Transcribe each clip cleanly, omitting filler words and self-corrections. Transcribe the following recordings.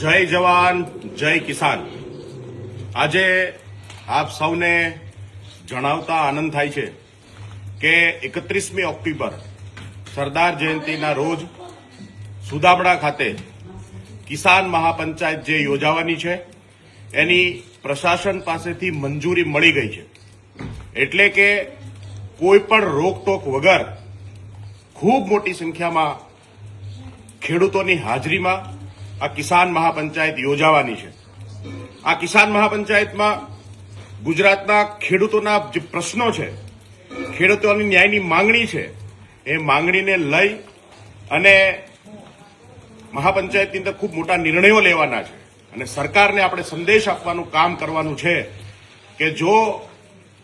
જય જવાન જય કિસાન। આજે આપ સૌને જણાવતા આનંદ થાય છે કે 31મી ઓક્ટોબર સરદાર જયંતિના રોજ સુદામડા ખાતે કિસાન મહાપંચાયત જે યોજાવાની છે એની પ્રશાસન પાસેથી મંજૂરી મળી ગઈ છે। એટલે કે કોઈ પણ રોકટોક વગર ખૂબ મોટી સંખ્યામાં ખેડૂતોની હાજરીમાં આ કિસાન મહાપંચાયત યોજાવાની છે। આ કિસાન મહાપંચાયતમાં ગુજરાતના ખેડૂતોના જે પ્રશ્નો છે, ખેડૂતોની ન્યાયની માંગણી છે, એ માંગણીને લઈ અને મહાપંચાયતની અંદર ખૂબ મોટા નિર્ણયો લેવાના છે અને સરકારને આપણે સંદેશ આપવાનું કામ કરવાનું છે કે જો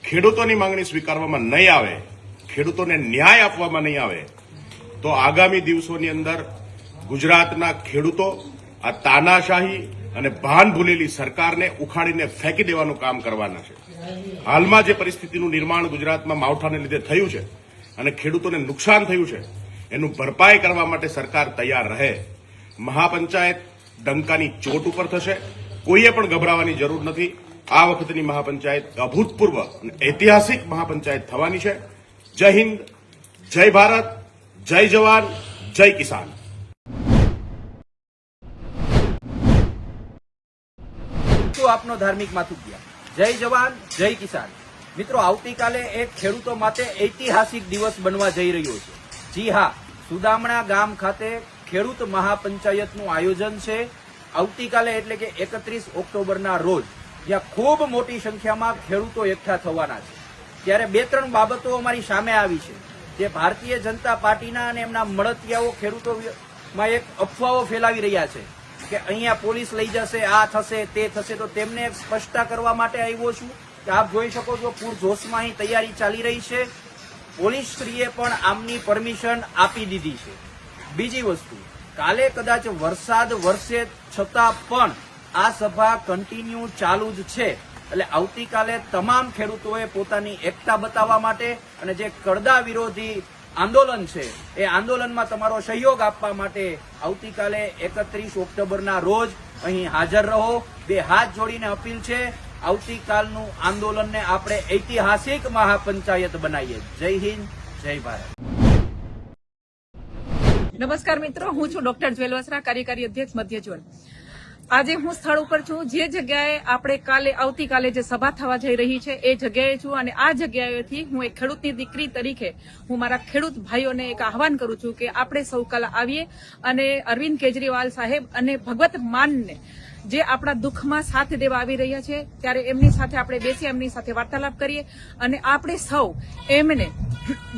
ખેડૂતોની માંગણી સ્વીકારવામાં નહીં આવે, ખેડૂતોને ન્યાય આપવામાં નહીં આવે તો આગામી દિવસોની અંદર ગુજરાતના ખેડૂતો આ તાનાશાહી અને ભાન ભૂલેલી સરકારને ઉખાડીને ફેંકી દેવાનું કામ કરવાના છે। હાલમાં જે પરિસ્થિતિનું નિર્માણ ગુજરાતમાં માવઠાને લીધે થયું છે અને ખેડૂતોને નુકસાન થયું છે એનું ભરપાઈ કરવા માટે સરકાર તૈયાર રહે। મહાપંચાયત ડંકાની ચોટ ઉપર થશે, કોઈએ પણ ગભરાવાની જરૂર નથી। આ વખતની મહાપંચાયત અભૂતપૂર્વ અને ઐતિહાસિક મહાપંચાયત થવાની છે। જય હિન્દ, જય ભારત, જય જવાન, જય કિસાન। આપનો ધાર્મિક માથુકિયા। જય જવાન જય કિસાન। મિત્રો, આવતીકાલે એક ખેડૂતો માટે ઐતિહાસિક દિવસ બનવા જઈ રહ્યો છે। જી હા, સુદામણા ગામ ખાતે ખેડૂત મહાપંચાયતનું આયોજન છે આવતીકાલે, એટલે કે 31 ઓક્ટોબરના રોજ, જ્યાં ખૂબ મોટી સંખ્યામાં ખેડૂતો એકઠા થવાના છે। ત્યારે બે ત્રણ બાબતો અમારી સામે આવી છે જે ભારતીય જનતા પાર્ટીના અને એમના મળતિયાઓ ખેડૂતોમાં એક અફવાઓ ફેલાવી રહ્યા છે કે અહીંયા પોલીસ લઈ જશે, આ થશે, તે થશે। તો તેમને એક સ્પષ્ટતા કરવા માટે આવ્યો છું કે આપ જોઈ શકો છો પૂરજોશમાં અહીં તૈયારી ચાલી રહી છે। પોલીસશ્રીએ પણ આમની પરમિશન આપી દીધી છે। બીજી વસ્તુ, કાલે કદાચ વરસાદ વરસે છતાં પણ આ સભા કન્ટિન્યુ ચાલુ જ છે। એટલે આવતીકાલે તમામ ખેડૂતોએ પોતાની એકતા બતાવવા માટે અને જે કડદા વિરોધી આંદોલન છે એ આંદોલનમાં તમારો સહયોગ આપવા માટે આવતીકાલે 31 ઓક્ટોબરના રોજ અહીં હાજર રહો। બે હાથ જોડીને અપીલ છે, આવતીકાલનું આંદોલનને આપણે ઐતિહાસિક મહાપંચાયત બનાવીએ। જય હિન્દ, જય ભારત। નમસ્કાર મિત્રો, હું છું ડોક્ટર જ્વેલ વસરા, કાર્યકારી અધ્યક્ષ મધ્ય ઝોન। આજે હું સ્થળ ઉપર છું જે જગ્યાએ આપણે આવતીકાલે જે સભા થવા જઈ રહી છે એ જગ્યાએ છું અને આ જગ્યાએથી હું એક ખેડૂતની દીકરી તરીકે હું મારા ખેડૂત ભાઈઓને એક આહવાન કરું છું કે આપણે સૌ કાલે આવીએ અને અરવિંદ કેજરીવાલ સાહેબ અને ભગવત માનને જે આપણા દુઃખમાં સાથ દેવા આવી રહ્યા છે ત્યારે એમની સાથે આપણે બેસી એમની સાથે વાર્તાલાપ કરીએ અને આપણે સૌ એમને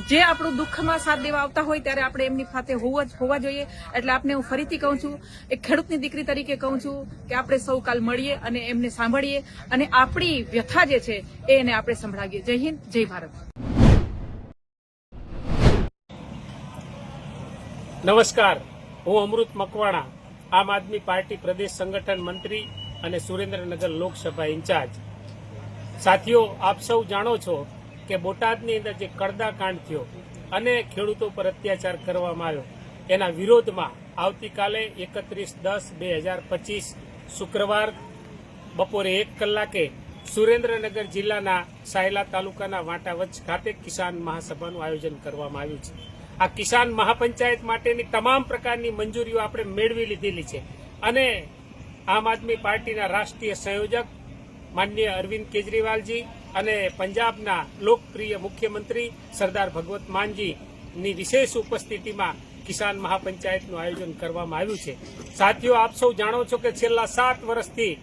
જે આપણું દુઃખમાં સાથ દેવા આવતા હોય ત્યારે આપણે એમની સાથે હોવા જોઈએ। એટલે આપને હું ફરીથી કહું છું, એક ખેડૂતની દીકરી તરીકે કહું છું કે આપણે સૌ કાલ મળીએ અને એમને સાંભળીએ અને આપણી વ્યથા જે છે એને આપણે સંભળાવીએ। જય હિન્દ, જય ભારત। નમસ્કાર, હું અમૃત મકવાણા, આમ આદમી પાર્ટી પ્રદેશ સંગઠન મંત્રી અને સુરેન્દ્રનગર લોકસભા ઇન્ચાર્જ। સાથીઓ, આપ સૌ જાણો છો કે બોટાદની અંદર જે કડદા કાંડ થયો અને ખેડૂતો પર અત્યાચાર કરવામાં આવ્યો એના વિરોધમાં આવતીકાલે 31/10/2025 શુક્રવાર બપોરે 1 કલાકે સુરેન્દ્રનગર જિલ્લાના સાયલા તાલુકાના વાંટાવચ ખાતે કિસાન મહાસભાનું આયોજન કરવામાં આવ્યું છે। આ કિસાન મહાપંચાયત માટેની તમામ પ્રકારની મંજૂરીઓ આપણે મેળવી લીધેલી છે અને આમ આદમી પાર્ટીના રાષ્ટ્રીય સંયોજક માનનીય અરવિંદ કેજરીવાલજી અને પંજાબના લોકપ્રિય મુખ્યમંત્રી સરદાર ભગવત માનજીની વિશેષ ઉપસ્થિતિમાં કિસાન મહાપંચાયતનું આયોજન કરવામાં આવ્યું છે। સાથીઓ, આપ સૌ જાણો છો કે છેલ્લા 7 વર્ષથી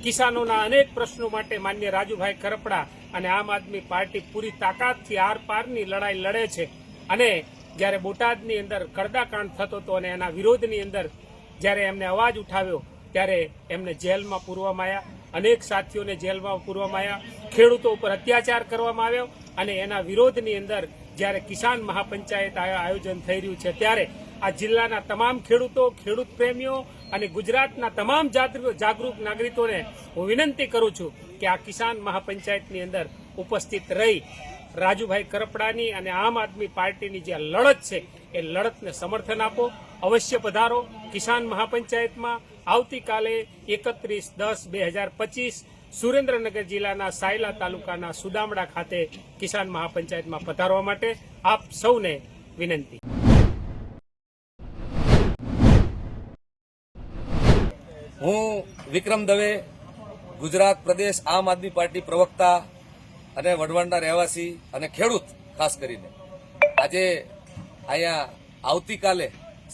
કિસાનોના અનેક પ્રશ્નો માટે માનનીય રાજુભાઈ કરપડા અને આમ આદમી પાર્ટી પૂરી તાકાતથી આર પારની લડાઈ લડે છે અને જ્યારે બોટાદની અંદર કડદાકાંડ થતો હતો અને એના વિરોધની અંદર જ્યારે એમને અવાજ ઉઠાવ્યો ત્યારે એમને જેલમાં પૂરવામાં આવ્યા, અનેક સાથીઓને જેલમાં પૂરવામાં આવ્યા, ખેડૂતો ઉપર અત્યાચાર કરવામાં આવ્યો અને એના વિરોધની અંદર જ્યારે કિસાન મહાપંચાયત આયોજન થઈ રહ્યું છે ત્યારે આ જિલ્લાના તમામ ખેડૂતો, ખેડૂત પ્રેમીઓ અને ગુજરાતના તમામ જાગૃત નાગરિકોને હું વિનંતી કરું છું કે આ કિસાન મહાપંચાયતની અંદર ઉપસ્થિત રહી રાજુભાઈ કરપડાની અને આમ આદમી પાર્ટીની જે લડત છે એ લડતને સમર્થન આપો। અવશ્ય પધારો કિસાન મહાપંચાયતમાં, આવતીકાલે 31/10/2025 સુરેન્દ્રનગર જિલ્લાના સાયલા તાલુકાના સુદામડા ખાતે કિસાન મહાપંચાયતમાં પધારવા માટે આપ સૌને વિનંતી. હું વિક્રમ દવે, ગુજરાત પ્રદેશ આમ આદમી પાર્ટી પ્રવક્તા અને વઢવાણના રહેવાસી અને ખેડૂત ખાસ કરીને આજે અહીંયા આવતીકાલે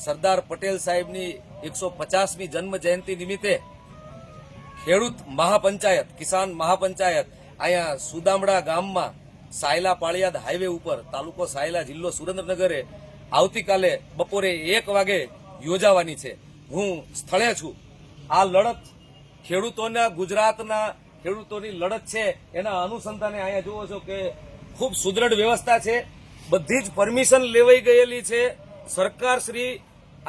સરદાર પટેલ સાહેબની 150મી જન્મ જયંતિ નિમિત્તે ખેડૂત મહાપંચાયત, કિસાન મહાપંચાયત અહીંયા સુદામડા ગામમાં સાયલા પાળિયાદ હાઈવે ઉપર, તાલુકો સાયલા, જિલ્લો સુરેન્દ્રનગરે આવતીકાલે બપોરે 1 વાગે યોજાવાની છે. હું સ્થળે છું. આ લડત ખેડૂતોના, ગુજરાતના ખેડૂતોની લડત છે. એના અનુસંધાને અહીંયા જુઓ છો કે ખૂબ સુદૃઢ વ્યવસ્થા છે. બધી જ પરમિશન લેવાઈ ગયેલી છે. સરકાર શ્રી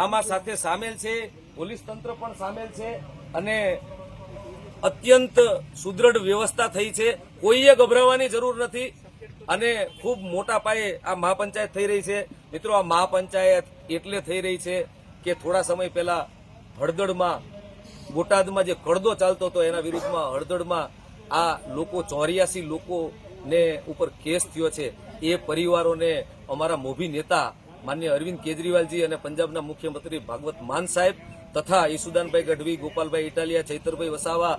આમાં સાથે સામેલ છે, પોલીસ તંત્ર પણ સામેલ છે અને અત્યંત સુદૃઢ વ્યવસ્થા થઈ છે. કોઈએ ગભરાવાની જરૂર નથી અને ખૂબ મોટા પાયે આ મહાપંચાયત થઈ રહી છે. મિત્રો, આ મહાપંચાયત એટલે થઈ રહી છે કે થોડા સમય પહેલા હળદળમાં, બોટાદમાં જે કડદો ચાલતો હતો એના વિરુદ્ધમાં હળદળમાં આ લોકો 84 લોકોને ઉપર કેસ થયો છે. એ પરિવારોને અમારા મોભી નેતા માન્ય અરવિંદ કેજરીવાલજી અને પંજાબના મુખ્યમંત્રી ભાગવત માન સાહેબ તથા ઈસુદાનભાઈ ગઢવી, ગોપાલભાઈ ઇટાલિયા, ચૈતરભાઈ વસાવા,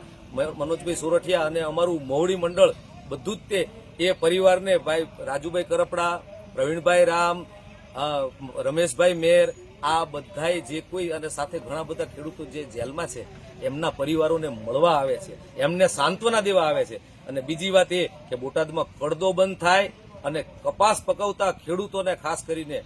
મનોજભાઈ સોરઠિયા અને અમારું મોવડી મંડળ બધું જ તે એ પરિવારને ભાઈ રાજુભાઈ કરપડા, પ્રવીણભાઈ રામ, રમેશભાઈ મેર, આ બધાએ જે કોઈ અને સાથે ઘણા બધા ખેડૂતો જે જેલમાં છે એમના પરિવારોને મળવા આવે છે, એમને સાંત્વના દેવા આવે છે. અને બીજી વાત એ કે બોટાદમાં કડદો બંધ થાય અને કપાસ પકવતા ખેડૂતોને ખાસ કરીને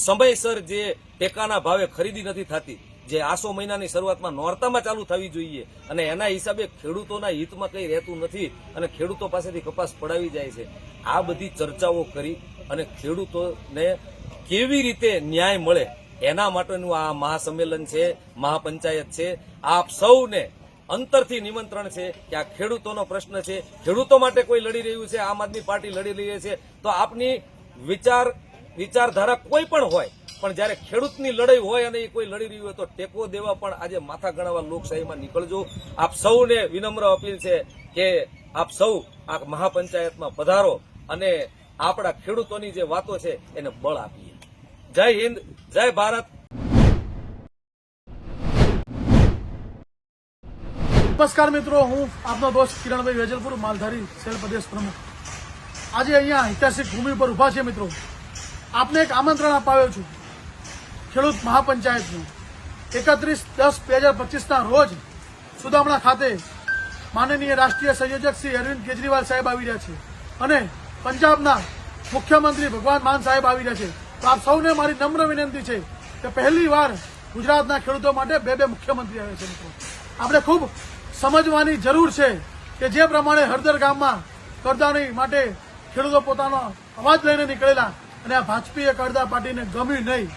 સમયસર જે ટેકાના ભાવે ખરીદી નથી થતી, જે આસો મહિનાની શરૂઆતમાં નોરતામાં ચાલુ થવી જોઈએ અને એના હિસાબે ખેડૂતોના હિતમાં કંઈ રહેતું નથી અને ખેડૂતો પાસેથી કપાસ પડાવી જાય છે. આ બધી ચર્ચાઓ કરી અને ખેડૂતોને કેવી રીતે ન્યાય મળે એના માટેનું આ મહાસંમેલન છે, મહાપંચાયત છે. આપ સૌને અંતરથી નિમંત્રણ છે કે આ ખેડૂતોનો પ્રશ્ન છે. ખેડૂતો માટે કોઈ લડી રહ્યું છે, આમ આદમી પાર્ટી લડી રહી છે, તો આપની વિચારધારા કોઈ પણ હોય, પણ જ્યારે ખેડૂતની લડાઈ હોય અને એ કોઈ લડી રહ્યું હોય તો ટેકો દેવા પણ આજે માથા ગણાવા લોકશાહીમાં નીકળજો. આપ સૌને વિનમ્ર અપીલ છે કે આપ સૌ આ મહાપંચાયતમાં પધારો અને આપણા ખેડૂતોની જે વાતો છે એને બળ આપીએ. જય હિન્દ, જય ભારત. નમસ્કાર મિત્રો, હું આપનો દોસ્ત કિરણભાઈ વેજલપુર, માલધારી સેલ પ્રદેશ પ્રમુખ. આજે અહીંયા ઐતિહાસિક ભૂમિ પર ઉભા છે મિત્રો. આપને એક આમંત્રણ અપાવ્યો છું ખેડૂત મહાપંચાયતનું. 31/10/2025ના રોજ સુદામડા ખાતે માનનીય રાષ્ટ્રીય સંયોજક શ્રી અરવિંદ કેજરીવાલ સાહેબ આવી રહ્યા છે અને પંજાબના મુખ્યમંત્રી ભગવાન માન સાહેબ આવી રહ્યા છે. તો આપ સૌને મારી નમ્ર વિનંતી છે કે પહેલી વાર ગુજરાતના ખેડૂતો માટે બે મુખ્યમંત્રી આવે છે મિત્રો. આપણે ખૂબ સમજવાની જરૂર છે કે જે પ્રમાણે હળદર ગામમાં કરદાણી માટે ખેડૂતો પોતાનો અવાજ લઈને નીકળેલા અને આ ભાજપીય કરદા પાર્ટીને ગમ્યું નહીં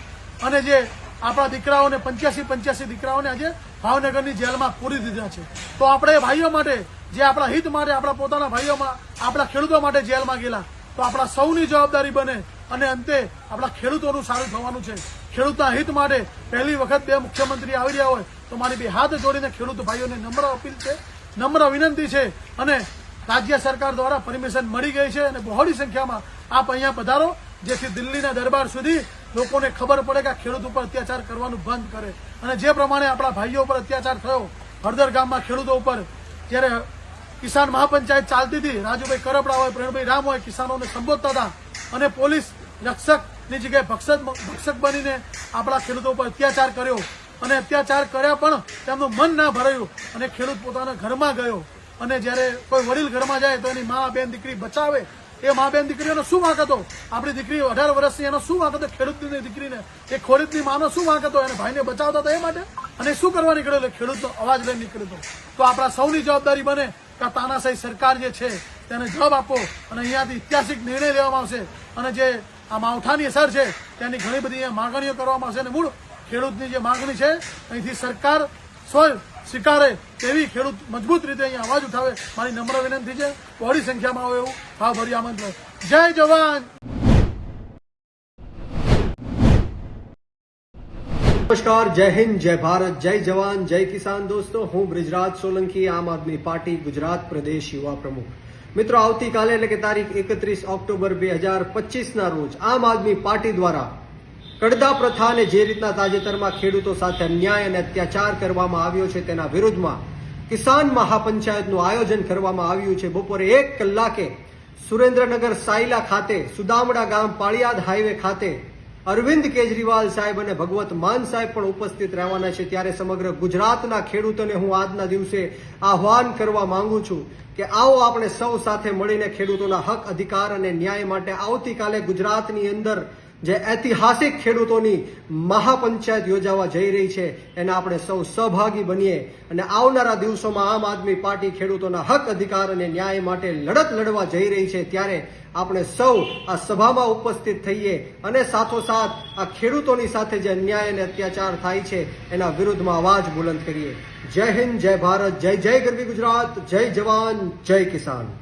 અને જે આપણા દીકરાઓને 85 દીકરાઓને આજે ભાવનગરની જેલમાં પૂરી દીધા છે. તો આપણે ભાઈઓ માટે, જે આપણા હિત માટે, આપણા પોતાના ભાઈઓમાં, આપણા ખેડૂતો માટે જેલમાં ગયેલા, તો આપણા સૌની જવાબદારી બને અને અંતે આપણા ખેડૂતોનું સારું થવાનું છે. ખેડૂતના હિત માટે પહેલી વખત બે મુખ્યમંત્રી આવી રહ્યા હોય તો મારી બે હાથ જોડીને ખેડૂત ભાઈઓને નમ્ર અપીલ છે, નમ્ર વિનંતી છે. અને રાજ્ય સરકાર દ્વારા પરમિશન મળી ગઈ છે અને બહોળી સંખ્યામાં આપ અહીંયા પધારો, જેથી દિલ્હીના દરબાર સુધી લોકોને ખબર પડે કે ખેડૂત ઉપર અત્યાચાર કરવાનું બંધ કરે. અને જે પ્રમાણે આપણા ભાઈઓ ઉપર અત્યાચાર થયો હળદર ગામમાં ખેડૂતો ઉપર, જ્યારે કિસાન મહાપંચાયત ચાલતી હતી, રાજુભાઈ કરપડા હોય, પ્રવીણભાઈ રામ હોય, કિસાનોને સંબોધતા હતા અને પોલીસ રક્ષકની જગ્યાએ ભક્ષક બનીને આપણા ખેડૂતો ઉપર અત્યાચાર કર્યો અને અત્યાચાર કર્યા પણ તેમનું મન ના ભરાયું અને ખેડૂત પોતાના ઘરમાં ગયો. અને જ્યારે કોઈ વડીલ ઘરમાં જાય તો એની મા, બેન, દીકરી બચાવે. એ મા, બેન, દીકરીઓનો શું વાંક હતો? આપણી દીકરી 18 વર્ષની, એનો શું વાંક હતો? ખેડૂતની દીકરીને, એ ખોરીદની માનો શું વાંક હતો? એને ભાઈને બચાવતા હતા એ માટે. અને શું કરવા નીકળ્યો? ખેડૂતનો અવાજ લઈને નીકળ્યો. તો આપણા સૌની જવાબદારી બને કે આ તાનાશાહી સરકાર જે છે તેને જવાબ આપો અને અહીંયાથી ઐતિહાસિક નિર્ણય લેવામાં આવશે. અને જે આ માવઠાની અસર છે તેની ઘણી બધી અહીંયા માગણીઓ કરવામાં આવશે અને મૂળ ખેડૂતની જે માગણી છે અહીંથી સરકાર સ્વીકારે તેવી ખેડૂત મજબૂત રીતે અહીંયા અવાજ ઉઠાવે, મારી નમ્ર વિનંતી છે. બહોળી સંખ્યામાં આવે એવું ભાવભર્યું આમંત્રણ. જય જવાન. નમસ્કાર, જય હિન્દ, જય ભારત, જય જવાન, જય કિસાન. દોસ્તો, હું બ્રિજરાજ સોલંકી, આમ આદમી પાર્ટી ગુજરાત પ્રદેશ યુવા પ્રમુખ. મિત્રો, આવતીકાલે એટલે કે તારીખ 31 ઓક્ટોબર 2025 ના રોજ આમ આદમી પાર્ટી દ્વારા કડદા પ્રથાને જે રીતના તાજેતરમાં ખેડૂતો સાથે અન્યાય અને અત્યાચાર કરવામાં આવ્યો છે તેના વિરુદ્ધમાં કિસાન મહાપંચાયતનું આયોજન કરવામાં આવ્યું છે. બપોરે 1 કલાકે સુરેન્દ્રનગર સાયલા ખાતે, સુદામડા ગામ પાળિયાદ હાઈવે ખાતે અરવિંદ કેજરીવાલ સાહેબ અને ભગવત માન સાહેબ પણ ઉપસ્થિત રહેવાના છે. ત્યારે સમગ્ર ગુજરાતના ખેડૂતોને હું આજના દિવસે આહવાન કરવા માંગુ છું કે આવો આપણે સૌ સાથે મળીને ખેડૂતોના હક, અધિકાર અને ન્યાય માટે આવતીકાલે ગુજરાતની અંદર જે ઐતિહાસિક ખેડૂતોની મહાપંચાયત યોજાવા જઈ રહી છે એના આપણે સૌ સહભાગી બનીએ અને આવનારા દિવસોમાં આમ આદમી પાર્ટી ખેડૂતોના હક, અધિકાર અને ન્યાય માટે લડત લડવા જઈ રહી છે. ત્યારે આપણે સૌ આ સભામાં ઉપસ્થિત થઈએ અને સાથોસાથ આ ખેડૂતોની સાથે જે અન્યાય અને અત્યાચાર થાય છે એના વિરુદ્ધમાં અવાજ બુલંદ કરીએ. જય હિન્દ, જય ભારત, જય જય ગરવી ગુજરાત, જય જવાન, જય કિસાન.